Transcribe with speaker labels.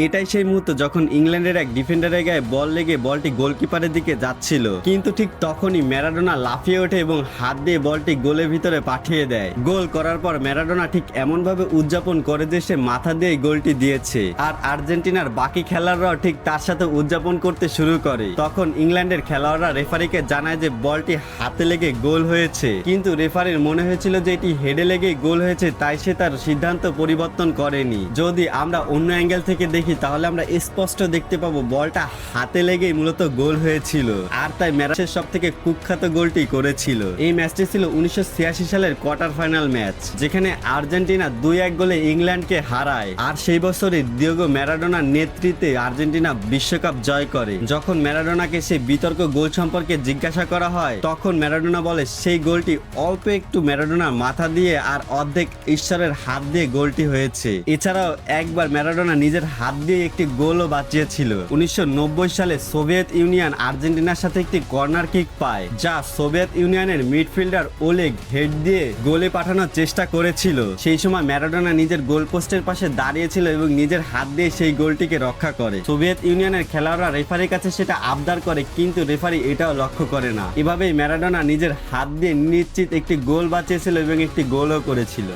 Speaker 1: এটাই সেই মুহূর্ত যখন ইংল্যান্ডের এক ডিফেন্ডারের গায়ে বল লেগে বলটি গোলকিপারের দিকে যাচ্ছিল, কিন্তু ঠিক তখনই ম্যারাডোনা লাফিয়ে ওঠে এবং হাত দিয়ে বলটি গোলের ভিতরে পাঠিয়ে দেয়। গোল করার পর ম্যারাডোনা ঠিক এমন ভাবে উদযাপন করে যে সে মাথা দিয়ে গোলটি দিয়েছে, আর আর্জেন্টিনার বাকি খেলোয়াড়রাও ঠিক তার সাথে উদযাপন করতে শুরু করে। তখন ইংল্যান্ডের খেলোয়াড়রা রেফারিকে জানায় যে বলটি হাতে লেগে গোল হয়েছে, কিন্তু রেফারির মনে হয়েছিল যে এটি হেডে লেগে গোল হয়েছে, তাই সে তার সিদ্ধান্ত পরিবর্তন করেনি। যদি আমরা অন্য অ্যাঙ্গেল থেকে দেখি তাহলে আমরা স্পষ্ট দেখতে পাবো বলটা হাতে লেগেই মূলত গোল হয়েছিল, আর তাই ম্যাচের সব থেকে কুখ্যাত গোলটি করেছিল। এই ম্যাচটি ছিল 1986 সালের কোয়ার্টার ফাইনাল ম্যাচ, যেখানে আর্জেন্টিনা 2-1 গোলে ইংল্যান্ডকে হারায়। আর সেই বছরই দিয়েগো ম্যারাডোনার নেতৃত্বে আর্জেন্টিনা বিশ্বকাপ জয় করে। যখন ম্যারাডোনাকে সেই বিতর্ক গোল সম্পর্কে জিজ্ঞাসা করা হয়, তখন ম্যারাডোনা বলে সেই গোলটি অল্প একটু ম্যারাডোনার মাথা দিয়ে আর অর্ধেক ঈশ্বরের হাত দিয়ে গোলটি হয়েছে। এছাড়াও একবার ম্যারাডোনা নিজের হাত দিয়ে একটি গোলও বাঁচিয়েছিল। 1990 সালে সোভিয়েত ইউনিয়ন আর্জেন্টিনার সাথে একটি কর্নার কিক পায়, যা সোভিয়েত ইউনিয়নের মিডফিল্ডার ওলেগ হেড দিয়ে গোলে পাঠানোর চেষ্টা করেছিল। সেই সময় ম্যারাডোনা নিজের গোল পোস্টের পাশে দাঁড়িয়েছিল এবং নিজের হাত দিয়ে সেই গোলটিকে রক্ষা করে। সোভিয়েত ইউনিয়নের খেলোয়াড়রা রেফারির কাছে সেটা আবদার করে, কিন্তু রেফারি এটাও লক্ষ্য করে না। এভাবেই ম্যারাডোনা নিজের হাত দিয়ে নিশ্চিত একটি গোল বাঁচিয়েছিল এবং একটি গোলও করেছিল।